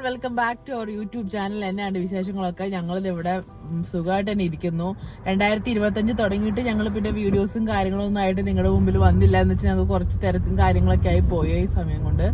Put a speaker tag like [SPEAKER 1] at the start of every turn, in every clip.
[SPEAKER 1] Welcome back to our YouTube channel. എന്നാണ് വിശേഷങ്ങളൊക്കെ? ഞങ്ങളിത് ഇവിടെ സുഖമായിട്ട് തന്നെ ഇരിക്കുന്നു. 2025 തുടങ്ങിയിട്ട് ഞങ്ങൾ പിന്നെ വീഡിയോസും കാര്യങ്ങളൊന്നും ആയിട്ട് നിങ്ങളുടെ മുമ്പിൽ വന്നില്ല എന്ന് വെച്ചാൽ ഞങ്ങൾക്ക് കുറച്ച് തിരക്കും കാര്യങ്ങളൊക്കെ ആയി പോയി ഈ സമയം കൊണ്ട്.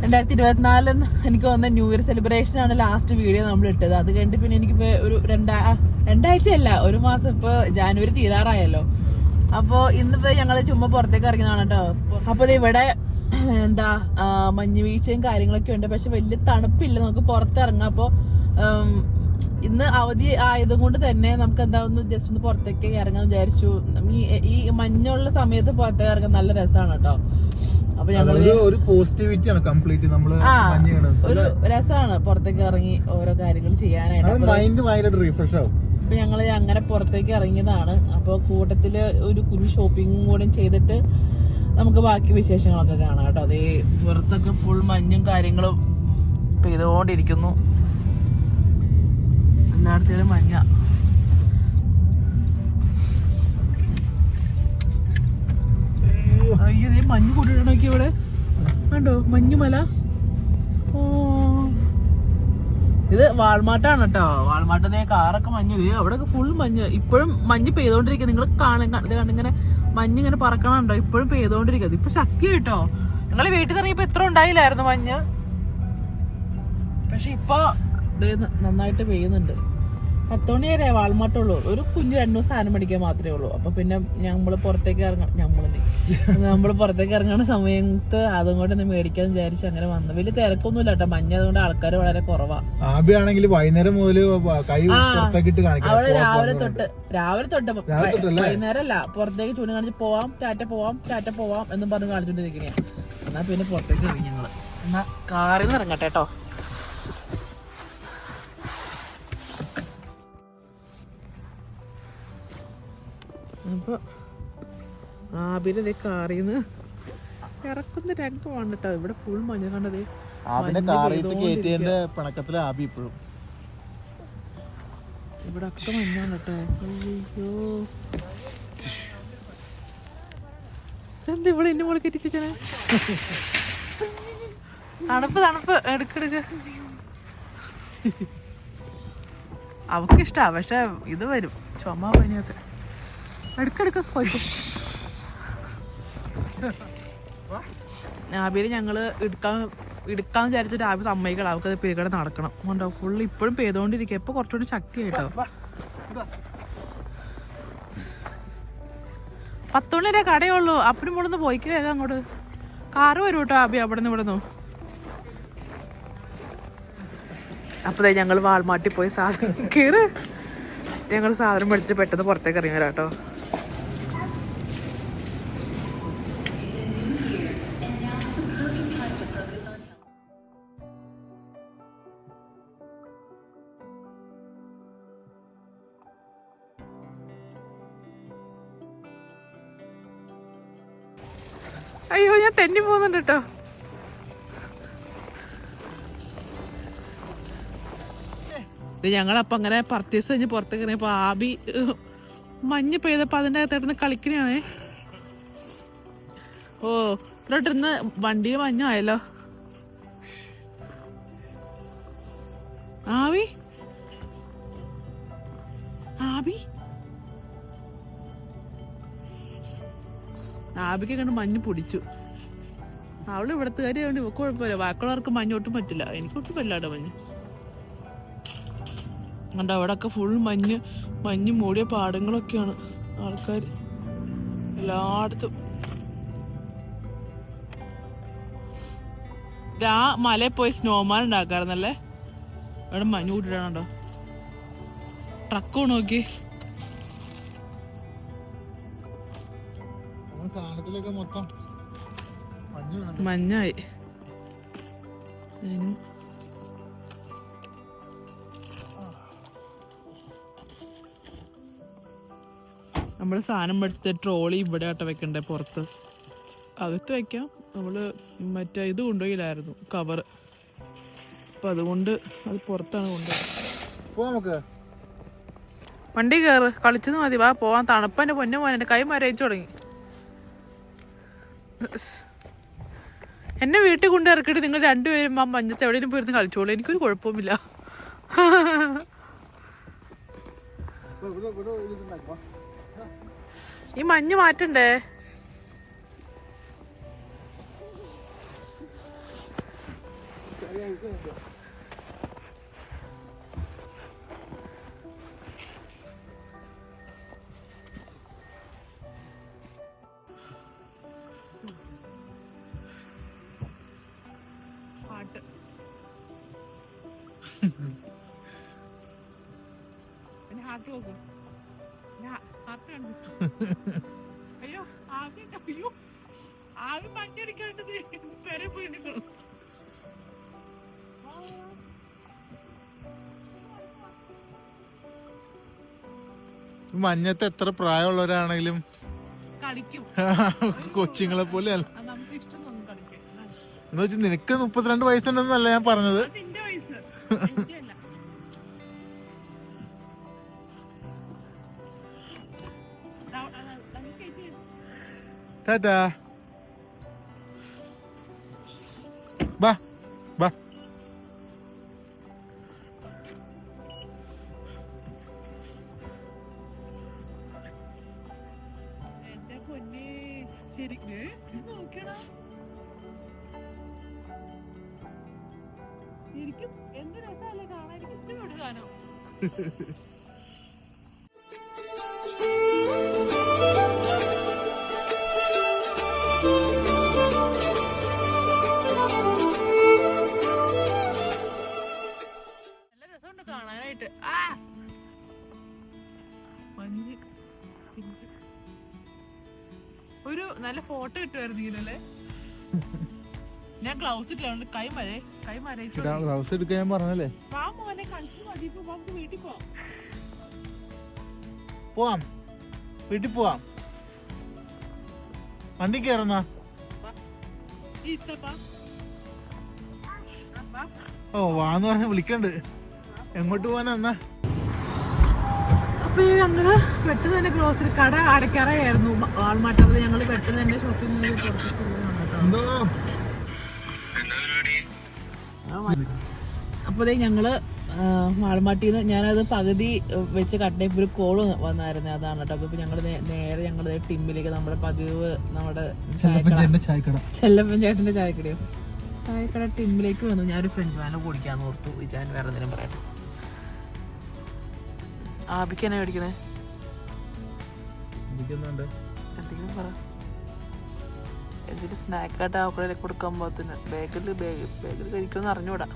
[SPEAKER 1] 2024 എനിക്ക് വന്ന ന്യൂ ഇയർ സെലിബ്രേഷൻ ആണ് ലാസ്റ്റ് വീഡിയോ നമ്മൾ ഇട്ടത്. അത് കഴിഞ്ഞിട്ട് പിന്നെ എനിക്കിപ്പോ ഒരു രണ്ടാഴ്ചയല്ല, ഒരു മാസം, ഇപ്പൊ ജാനുവരി തീരാറായല്ലോ. അപ്പൊ ഇന്നിപ്പോ ഞങ്ങള് ചുമ്മാ പുറത്തേക്ക് ഇറങ്ങിയതാണ് കേട്ടോ. അപ്പൊ ഇവിടെ എന്താ മഞ്ഞ് വീഴ്ചയും കാര്യങ്ങളൊക്കെ ഉണ്ട്, പക്ഷെ വലിയ തണുപ്പില്ല, നമുക്ക് പുറത്തിറങ്ങാം. അപ്പൊ ഇന്ന് അവധി ആയതും കൊണ്ട് തന്നെ നമുക്ക് എന്താ ഒന്ന് ജസ്റ്റ് ഒന്ന് പുറത്തേക്ക് ഇറങ്ങാൻ വിചാരിച്ചു. ഈ മഞ്ഞുള്ള സമയത്ത് പുറത്തേക്ക് ഇറങ്ങാൻ നല്ല രസമാണ് കേട്ടോ. അപ്പൊ ഞങ്ങള്
[SPEAKER 2] ഒരു പോസിറ്റിവിറ്റി ആണ് കംപ്ലീറ്റ്. നമ്മള്
[SPEAKER 1] ഒരു രസമാണ് പുറത്തേക്ക് ഇറങ്ങി ഓരോ കാര്യങ്ങൾ ചെയ്യാനായിട്ട്.
[SPEAKER 2] മൈൻഡ് ഭയങ്കര റിഫ്രഷ് ആവും.
[SPEAKER 1] അപ്പൊ ഞങ്ങള് അങ്ങനെ പുറത്തേക്ക് ഇറങ്ങിയതാണ്. അപ്പൊ കൂട്ടത്തില് ഒരു കുഞ്ഞു ഷോപ്പിംഗും കൂടെ ചെയ്തിട്ട് നമുക്ക് ബാക്കി വിശേഷങ്ങളൊക്കെ കാണാം കേട്ടോ. അതേ പുറത്തൊക്കെ ഫുൾ മഞ്ഞും കാര്യങ്ങളും പെയ്തുകൊണ്ടിരിക്കുന്നു, എല്ലായിടത്തേലും മഞ്ഞ. അയ്യോ, ഇതേ മഞ്ഞ് കൂട്ടിയിടണോക്കി ഇവിടെ കണ്ടോ, മഞ്ഞുമല. ഓ, ഇത് വാൾമാട്ടാണ് കേട്ടോ. വാൾമാട്ടത്തെ കാറൊക്കെ മഞ്ഞ്, അവിടെയൊക്കെ ഫുൾ മഞ്ഞ്. ഇപ്പോഴും മഞ്ഞ് പെയ്തോണ്ടിരിക്കുക. നിങ്ങൾ കണ്ടിങ്ങനെ മഞ്ഞിങ്ങനെ പറക്കണുണ്ടോ? ഇപ്പോഴും പെയ്തോണ്ടിരിക്കുന്നത്. ഇപ്പൊ ശക്തിയായിട്ടോ. ഞങ്ങള് വീട്ടിൽ നിന്ന് ഇറങ്ങിയപ്പോ എത്ര ഉണ്ടായില്ലായിരുന്നു മഞ്ഞ്, പക്ഷെ ഇപ്പൊ നന്നായിട്ട് പെയ്യുന്നുണ്ട്. 10 മണി വരെ വാൾമാട്ടുള്ളൂ. ഒരു കുഞ്ഞു 2 ദിവസം സാധനം മേടിക്കാൻ മാത്രമേ ഉള്ളൂ. അപ്പൊ പിന്നെ നമ്മള് പുറത്തേക്ക് ഇറങ്ങുന്ന സമയത്ത് അതും കൊണ്ട് മേടിക്കാന്ന് വിചാരിച്ച് അങ്ങനെ വന്നു. വലിയ തിരക്കൊന്നുമില്ല കേട്ടോ, മഞ്ഞ അതുകൊണ്ട് ആൾക്കാർ വളരെ കുറവാ.
[SPEAKER 2] വൈകുന്നേരം മുതൽ
[SPEAKER 1] അവള് രാവിലെ തൊട്ട് വൈകുന്നേരം അല്ല, പുറത്തേക്ക് ചൂണ്ടി കാണിച്ച് പോവാം, ടാറ്റ പോവാം എന്നും പറഞ്ഞ് കാണിച്ചോണ്ടിരിക്കണേ. എന്നാ പിന്നെ പുറത്തേക്ക് ഇറങ്ങി ഞങ്ങള്. എന്നാ കാറിൽ നിന്ന് ഇറങ്ങട്ടെ കേട്ടോ. അപ്പൊ ആബിനെ കാറിന്ന് ഇറക്കുന്ന രംഗമാണ് കേട്ടോ. ഇവിടെ ഫുൾ മഞ്ഞ കണ്ടത്. ഇവിടെ ഒക്കെ മഞ്ഞാണ് കേട്ടോ. അയ്യോ, എന്താ ഇവിടെ എന്നെ മോളെ കെട്ടിച്ചേ? തണുപ്പ് എടുക്കെടുക്ക. അവക്കിഷ്ടാ, പക്ഷെ ഇത് വരും ചുമ പനിയൊക്കെ. എടുക്കെടുക്ക കൊയ്ക്കും. ആബിയിൽ ഞങ്ങള് എടുക്കാന്ന് വിചാരിച്ചിട്ട് ആബി സമ്മതിക്കണം. അവക്കത് പേക്കടെ നടക്കണം. കൊണ്ടോ ഫുള്ള് ഇപ്പോഴും പെയ്തോണ്ടിരിക്കുക. ഇപ്പൊ കുറച്ചുകൂടി ശക്തിയായിട്ടോ. 10 മണി വരെ കടയുള്ളൂ. അപ്പനും ഇവിടെ നിന്ന് പോയിക്കേ അങ്ങോട്ട്. കാറ് വരും കേട്ടോ ആബി അവിടെ നിന്ന് ഇവിടെ നിന്ന്. അപ്പതേ ഞങ്ങൾ വാൾമാട്ടി പോയി സാധനം കയറ്. ഞങ്ങൾ സാധനം മേടിച്ചിട്ട് പെട്ടെന്ന് പുറത്തേക്ക് ഇറങ്ങി വരാം കേട്ടോ. അയ്യോ, ഞാൻ തെന്നി പോകുന്നുണ്ട് കേട്ടോ. ഞങ്ങളപ്പം അങ്ങനെ പർച്ചേസ് കഴിഞ്ഞ് പുറത്തേക്ക് ഇറങ്ങിയപ്പോ ആബി മഞ്ഞ് പെയ്തപ്പോ അതിൻ്റെ അകത്തായിട്ടൊന്ന് കളിക്കണേ. ഓ, ഇത്രട്ടിരുന്ന് വണ്ടിയിൽ മഞ്ഞായല്ലോ. ആബി ആബിക്ക് കണ്ട് മഞ്ഞ് പൊടിച്ചു. അവള് ഇവിടത്തെ കാര്യം വേണ്ടി കുഴപ്പമില്ല. ബാക്കിയുള്ളവർക്ക് മഞ്ഞൊട്ടും പറ്റില്ല, എനിക്കൊട്ടും പറ്റില്ല മഞ്ഞ്. കണ്ടോ, അവിടെ ഒക്കെ ഫുൾ മഞ്ഞ് മൂടിയ പാടങ്ങളൊക്കെയാണ്. ആൾക്കാർ എല്ലായിടത്തും. ആ മലയിൽ പോയി സ്നോമാൻ ഉണ്ടാക്കാറുന്നല്ലേ. അവിടെ മഞ്ഞ് കൂട്ടിട്ടാണോ ട്രക്ക് നോക്കി. മഞ്ഞായി. നമ്മള് സാധനം മേടിച്ചത് ട്രോളി ഇവിടെ ആട്ടോ വെക്കണ്ടേ, പുറത്ത്. അകത്ത് വെക്കാം. നമ്മള് മറ്റേ ഇത് കൊണ്ടുപോയില്ലായിരുന്നു, കവർ. അപ്പൊ അതുകൊണ്ട് അത് പുറത്താണ് കൊണ്ടുപോയത്. വണ്ടി കയറ്, കളിച്ചത് മതി, വാ പോവാൻ. തണുപ്പന്റെ പൊന്നു പോകാൻ എന്റെ കൈ മരയിച്ചു തുടങ്ങി. എന്നെ വീട്ടിൽ കൊണ്ട് ഇറക്കിയിട്ട് നിങ്ങൾ രണ്ടുപേരും ആ മഞ്ഞത്ത് എവിടെയും പോയിരുന്ന് കളിച്ചോളൂ, എനിക്കൊരു കുഴപ്പമില്ല. ഈ മഞ്ഞ് മാറ്റണ്ടേ? പാട്ട് ഹാർട്ട് നോക്കും. ഹാർട്ട് കണ്ടു. അയ്യോ അയ്യോ ആവി മഞ്ഞടിക്കാണ്ടത് പെരെ പോയി നിൽക്കണം.
[SPEAKER 2] മഞ്ഞത്ത് എത്ര പ്രായമുള്ളവരാണെങ്കിലും
[SPEAKER 1] കളിക്കും.
[SPEAKER 2] കൊച്ചുങ്ങളെ പോലെ അല്ല.
[SPEAKER 1] നമുക്ക് ഇഷ്ടം തോന്നും കളിക്കാൻ.
[SPEAKER 2] എന്ന് വെച്ചാൽ നിനക്ക് 32 വയസ്സുണ്ടെന്നല്ല ഞാൻ പറഞ്ഞത്.
[SPEAKER 1] നിന്റെ വയസ്സ് അല്ല.
[SPEAKER 2] ടാറ്റാ. ബാ ബാ.
[SPEAKER 1] എന്റെ പൊന്നെ ശരിക്കും നോക്കണ ശരിക്കും എന്ത് രസമല്ലേ കാണാൻ. എനിക്ക് ഇഷ്ടപ്പെട്ടു സാധനം. നല്ല രസമുണ്ട് കാണാനായിട്ട്. മഞ്ഞ് ഒരു നല്ല ഫോട്ടോ കിട്ടുമായിരുന്നീലല്ലേ? ഞാൻ ഗ്ലൗസ് ഇട്ടുകൊണ്ട് കൈ മരയിച്ചു.
[SPEAKER 2] ഗ്ലൗസ് എടുക്കാൻ ഞാൻ പറഞ്ഞല്ലേ.
[SPEAKER 1] മോനെ കളിച്ചു മതി. ഇപ്പൊ നമുക്ക് വീട്ടിൽ പോവാം.
[SPEAKER 2] പോവാം, വീട്ടിൽ പോവാം. വണ്ടി കയറുന്ന. ഓ വാന്ന് പറഞ്ഞ വിളിക്കണ്ട്. എങ്ങോട്ട് പോവാനാ എന്നാ?
[SPEAKER 1] അപ്പൊ ഞങ്ങള് പെട്ടെന്ന് തന്നെ ഗ്രോസറി കട അടയ്ക്കാറായിരുന്നു. വാൾമാർട്ടിൽ ഞങ്ങള് പെട്ടെന്ന് തന്നെ ഷോപ്പിംഗ് മോളിൽ
[SPEAKER 2] എന്തോ.
[SPEAKER 1] അപ്പൊ ഞങ്ങള് വാൾമാർട്ടിന്ന് ഞാനത് പകുതി വെച്ച് കട്ടയപ്പോ ഒരു കോള് വന്നായിരുന്നു. അതാണ് കേട്ടോ. അപ്പൊ ഞങ്ങള് നേരെ ഞങ്ങള് ടിമ്മിലേക്ക് നമ്മുടെ പതിവ് നമ്മുടെ ചെല്ലപ്പൻ ചേട്ടന്റെ ചായക്കടയോ ചായക്കട ടിമ്മിലേക്ക് വന്നു. ഞാനൊരു ഫ്രഞ്ച് വാന കുടിക്കാന്ന് ഓർത്തു. വിചാൻ വേറെ എന്തെങ്കിലും പറയട്ടെ. ആബിക്ക് എന്നെ മേടിക്കണേ? എന്തെങ്കിലും പറ. എന്തെങ്കിലും സ്നാക്കായിട്ട് ആപ്പിളെ കൊടുക്കാൻ പോകത്തിന്. ബേഗിൽ കഴിക്കുമെന്ന് അറിഞ്ഞൂടാ.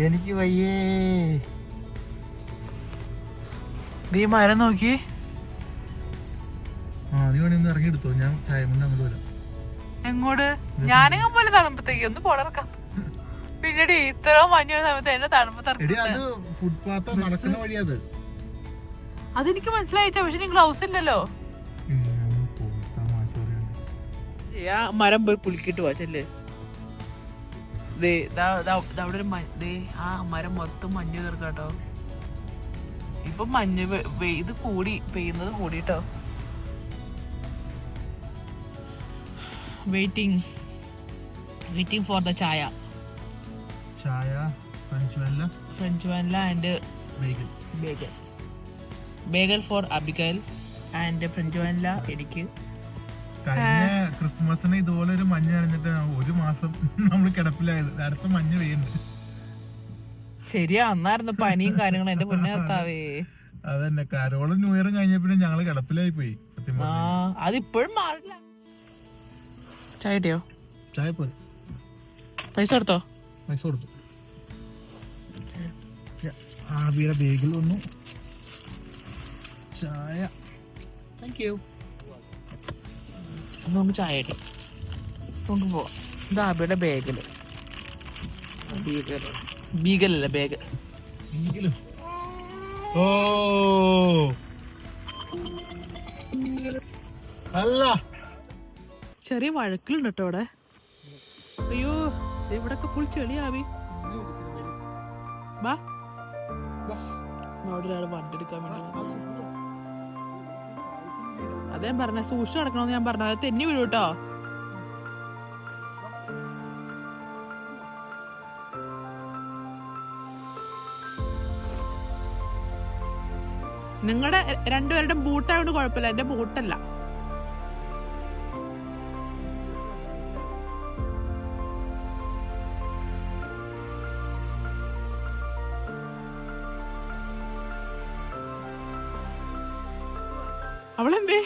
[SPEAKER 2] എനിക്ക് വയ്യേ.
[SPEAKER 1] നീ മരം നോക്കി.
[SPEAKER 2] നീ വേണേ ഒന്ന് ഇറങ്ങിയെടുത്തോ, ഞാൻ ടൈമിന് അങ്ങോട്ട് വരാം.
[SPEAKER 1] എങ്ങോട്ട്? ഞാനെങ്ങ പോലെ തണുപ്പത്തേക്ക് ഒന്ന് പൊളർക്കാം. പിന്നീട് ഇത്ര മഞ്ഞുള്ള സമയത്ത് എന്നെ തണുപ്പത്ത്
[SPEAKER 2] നടക്കുന്ന വഴിയത്.
[SPEAKER 1] അതെനിക്ക് മനസ്സിലായിച്ച. പക്ഷെ നീ ഗ്ലൗസ് ഇല്ലല്ലോ. ആ മരം പോയി കുളിക്കിട്ട് പോച്ചല്ലേ. അവിടെ ഒരു ആ മരം മൊത്തം മഞ്ഞ് തീർക്കാട്ടോ. ഇപ്പൊ മഞ്ഞ് ഇത് പെയ്യുന്നത് കൂടിട്ടോ. Waiting for the chai French vanilla and bagel for Abigail and French vanilla എനിക്ക്.
[SPEAKER 2] കഴിഞ്ഞ ക്രിസ്മസിന് ഇതുപോലെ ഒരു മഞ്ഞ് നനഞ്ഞിട്ട് ഒരു മാസം നമ്മൾ കിടപ്പിലായത്. അടുത്ത മഞ്ഞ് പെയ്യുന്നുണ്ട്.
[SPEAKER 1] ശരിയാ, അന്നായിരുന്നു പനിയും കാര്യങ്ങളും. എന്റെ മുന്നേർത്താവേ.
[SPEAKER 2] അതന്നെ, കരോളും ന്യൂ ഇയറും കഴിഞ്ഞ പിന്നെ ഞങ്ങള് കിടപ്പിലായി പോയി.
[SPEAKER 1] അതിപ്പോഴും മാറില്ല. ചായ കിട്ടിയോ?
[SPEAKER 2] ചായ പോയി.
[SPEAKER 1] പൈസ കൊടുത്തോ?
[SPEAKER 2] പൈസ കൊടുത്തു. ആബിയുടെ ബേഗിൽ വന്നു ചായ.
[SPEAKER 1] Thank you. നമുക്ക് ചായ കിട്ടും. നമുക്ക് പോവാം. ഇത് ആബിയുടെ ബേഗില്. ബീഗലല്ല ബേഗ്.
[SPEAKER 2] ഓ അല്ല,
[SPEAKER 1] ചെറിയ വഴക്കിലുണ്ട് കേട്ടോ ഇവിടെ. അയ്യോ ഇവിടെ ഫുൾ ചെളിയാവി. വാ, അവിടെ ഒരാൾ വണ്ടി എടുക്കാൻ വേണ്ടി. അതേ പറഞ്ഞ സൂക്ഷിച്ച് നടക്കണമെന്ന് ഞാൻ പറഞ്ഞു. അത് തെന്നി വീഴും കേട്ടോ. നിങ്ങളുടെ രണ്ടുപേരുടെ ബൂട്ടായോണ്ട് കുഴപ്പമില്ല, എന്റെ ബൂട്ടല്ല. അവളെന്തേ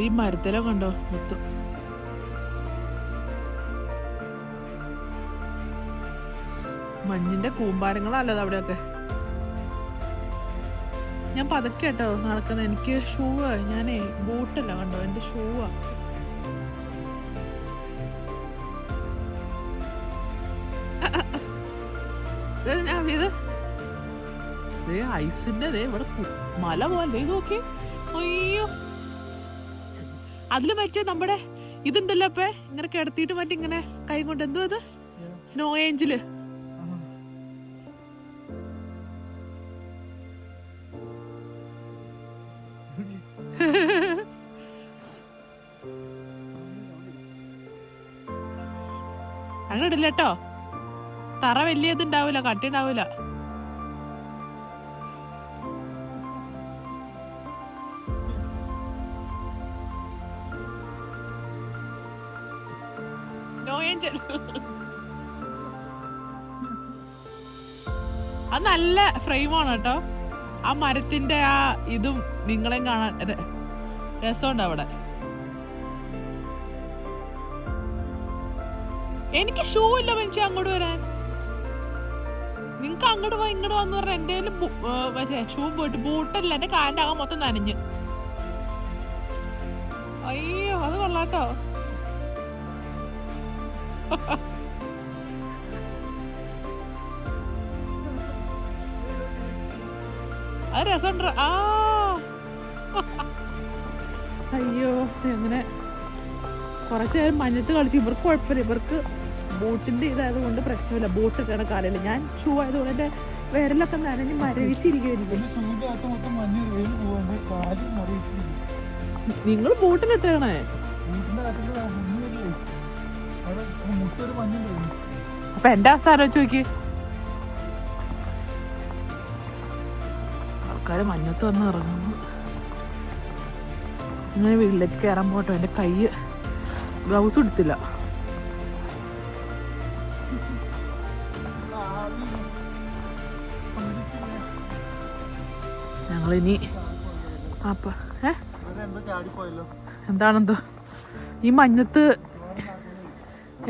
[SPEAKER 1] ഈ മരത്തിലോ കണ്ടോ മൊത്തം. മഞ്ഞിന്റെ കൂമ്പാരങ്ങളല്ലത് അവിടെയൊക്കെ. ഞാൻ പതുക്കെ കേട്ടോ നടക്കുന്നത്. എനിക്ക് ഷൂവാ, ഞാനേ ബൂട്ടല്ല കണ്ടോ, എന്റെ ഷൂവാ. ഐസിന്റെ ഇവിടെ മല പോലെ ഇത് നോക്കി. അയ്യോ, അതില് മറ്റേ നമ്മുടെ ഇതുണ്ടല്ലോ അപ്പ ഇങ്ങനെ കിടത്തിയിട്ട് മറ്റേ ഇങ്ങനെ കൈ കൊണ്ട് എന്തോ അത് സ്നോ ഏഞ്ചില്. അങ്ങനെ ഇടില്ല കേട്ടോ, തറ വലിയ ഇതുണ്ടാവൂല, കട്ടി ഉണ്ടാവൂല. അത് നല്ല ഫ്രെയിമാണ് കേട്ടോ. ആ മരത്തിന്റെ ആ ഇതും നിങ്ങളെയും കാണാൻ രസമുണ്ട് അവിടെ. എനിക്ക് ഷൂ ഇല്ല മനുഷ്യ അങ്ങോട്ട് വരാൻ. നിങ്ങക്ക് അങ്ങോട്ട് പോയി ഇങ്ങോട്ട് വന്ന് പറഞ്ഞ എന്റെ മറ്റേ ഷൂ പോയിട്ട് ബൂട്ടല്ല, എന്റെ കാലിന്റെ ആകാൻ മൊത്തം നനഞ്ഞ്. അയ്യോ അത് കൊള്ളാട്ടോ. അത് രസമുണ്ട്. ആ അയ്യോ അങ്ങനെ കുറച്ചു നേരം മഞ്ഞത്ത് കളിച്ച്. ഇവർക്ക് കുഴപ്പമില്ല, ഇവർക്ക് ബോട്ടിന്റെ ഇതായത് കൊണ്ട് പ്രശ്നമില്ല. ബോട്ട് ഇട്ടാണ് കാലല്ല. ഞാൻ ഷൂ ആയതുകൊണ്ട് എന്റെ വിരലൊക്കെ നനഞ്ഞ് മരവിച്ചിരിക്കും. നിങ്ങൾ ബോട്ടിലിട്ടേണേ. അപ്പൊ എന്റെ അവസ്ഥ ആലോചിച്ച് നോക്കി. ആൾക്കാര് മഞ്ഞത്ത് വന്ന് ഇറങ്ങുന്നു. ഇങ്ങനെ വീട്ടിലേക്ക് കയറാൻ പോട്ടോ. എന്റെ കൈ ഗ്ലൗസ് എടുത്തില്ല. ഞങ്ങളിനി അപ്പ എന്താണെന്തോ ഈ മഞ്ഞത്ത്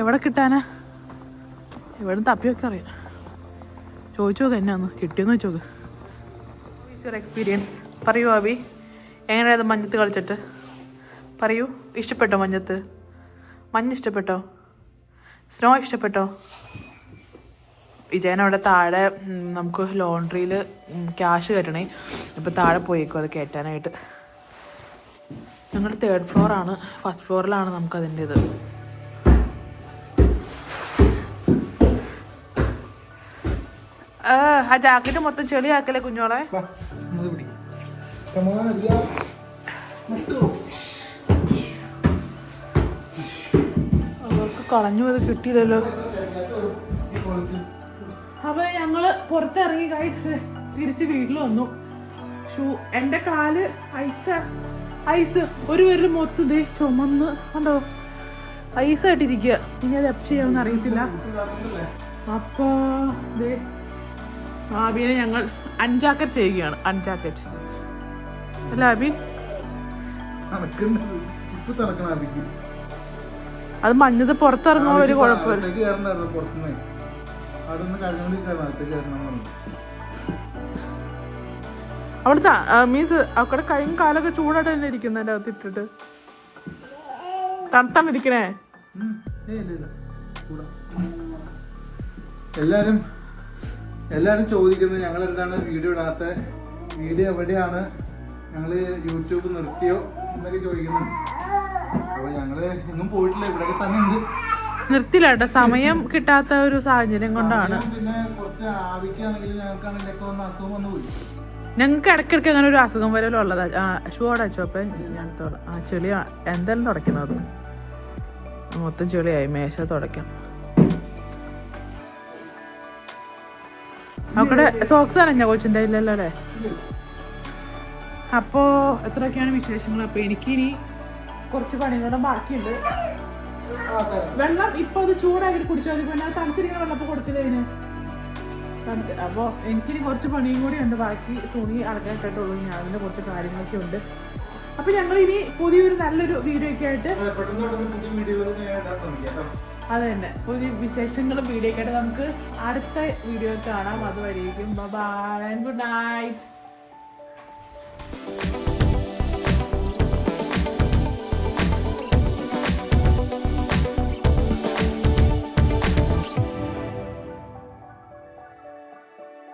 [SPEAKER 1] എവിടെ കിട്ടാനാ? എവിടെ തപ്പിയൊക്കെ അറിയാം. ചോദിച്ചു നോക്ക് എന്നാന്ന് കിട്ടിയെന്ന് വെച്ചോക്ക്. എക്സ്പീരിയൻസ് പറയൂ അബി, എങ്ങനെയായത് മഞ്ഞത്ത് കളിച്ചിട്ട്? പറയൂ, ഇഷ്ടപ്പെട്ടോ മഞ്ഞത്ത്? മഞ്ഞ് ഇഷ്ടപ്പെട്ടോ? സ്നോ ഇഷ്ടപ്പെട്ടോ? വിജയനവിടെ താഴെ നമുക്ക് ലോണ്ട്രിയിൽ ക്യാഷ് കയറ്റണേ. ഇപ്പം താഴെ പോയേക്കും അത് കയറ്റാനായിട്ട്. ഞങ്ങൾ 3rd ഫ്ലോറാണ്. ഫസ്റ്റ് ഫ്ലോറിലാണ് നമുക്കതിൻ്റെ ഇത്. ആ ജാക്കറ്റ് മൊത്തം ചെളിയാക്കല്ലേ കുഞ്ഞോളെ. അവർക്ക് കളഞ്ഞു പോയത് കിട്ടിയില്ലല്ലോ. അപ്പൊ ഞങ്ങള് പുറത്തിറങ്ങി ഗൈസ്, തിരിച്ച് വീട്ടിൽ വന്നു. ഷൂ എന്റെ കാല് ഐസ് ഒരു പേരിൽ മൊത്തം ദേ ചുമന്ന് കണ്ടോ, ഐസായിട്ടിരിക്കുക. ഇനി അത് എപ്പ് ചെയ്യാമെന്ന് അറിയത്തില്ല. അപ്പൊ ദേ ആബിനെ ഞങ്ങൾ അൺജാക്കറ്റ് ചെയ്യുകയാണ്. അൺജാക്കറ്റ് അല്ല ആബി? അത് മഞ്ഞത് പുറത്തിറങ്ങുമ്പോ ഒരു കുഴപ്പമില്ല. അവിടുത്തെ മീൻസ് അവിടെ കൈയും കാലൊക്കെ ചൂടായിട്ട് തന്നെ ഇരിക്കുന്ന എൻ്റെ അകത്ത് ഇട്ടിട്ട് തണുത്താണ് ഇരിക്കണേ.
[SPEAKER 2] എല്ലാരും ചോദിക്കുന്നത് ഞങ്ങൾ എന്താണ് വീഡിയോ ഇടാത്ത, വീഡിയോ എവിടെയാണ്, ഞങ്ങള് യൂട്യൂബ് നിർത്തിയോ എന്നൊക്കെ ചോദിക്കുന്നു. അപ്പൊ ഞങ്ങള് എങ്ങും പോയിട്ടില്ല, ഇവിടെയൊക്കെ തന്നെ ഉണ്ട്.
[SPEAKER 1] നിർത്തില്ല കേട്ടോ, സമയം കിട്ടാത്ത ഒരു സാഹചര്യം കൊണ്ടാണ്.
[SPEAKER 2] പിന്നെ കുറച്ച് ആവിക്കാണെങ്കിൽ ഞങ്ങൾക്കാണെങ്കിലൊക്കെ ഒന്ന് അസുഖം വന്നു പോയി.
[SPEAKER 1] ഞങ്ങൾക്ക് ഇടയ്ക്കിടയ്ക്ക് അങ്ങനെ ഒരു അസുഖം വരലും ഉള്ളതാ. ഷൂടെ അച്ചോ അപ്പം ഞാൻ ചെളി എന്തായാലും തുടയ്ക്കണം. അത് മൊത്തം ചെളിയായി, മേശ തുടയ്ക്കണം. അവിടെ സോക്സ് അനഞ്ഞ കൊച്ചിൻ്റെ ഇല്ലല്ലോ അല്ലേ? അപ്പോൾ എത്രയൊക്കെയാണ് വിശേഷങ്ങൾ. അപ്പോൾ എനിക്കിനി കുറച്ച് പണികളും ബാക്കിയുണ്ട്. വെള്ളം ഇപ്പൊ അത് ചൂടാക്കി കുടിച്ചാൽ മതി. പിന്നെ തണുത്തിരിക്കുന്ന വെള്ളം ഇപ്പോൾ കൊടുത്തില്ല അതിന്. അപ്പോൾ എനിക്കിനി കുറച്ച് പണിയും കൂടി ഉണ്ട്. ബാക്കി തുണി അടക്കായിട്ടുള്ളൂ. ഞാൻ അതിൻ്റെ കുറച്ച് കാര്യങ്ങളൊക്കെ ഉണ്ട്. അപ്പോൾ ഞങ്ങൾ ഇനി പുതിയൊരു നല്ലൊരു വീഡിയോ ഒക്കെ ആയിട്ട്, അത് തന്നെ പുതിയ വിശേഷങ്ങളും വീഡിയോ ഒക്കെ ആയിട്ട് നമുക്ക് അടുത്ത വീഡിയോ കാണാം. അതുവരെയും ബൈ ആൻഡ് ഗുഡ് നൈറ്റ്.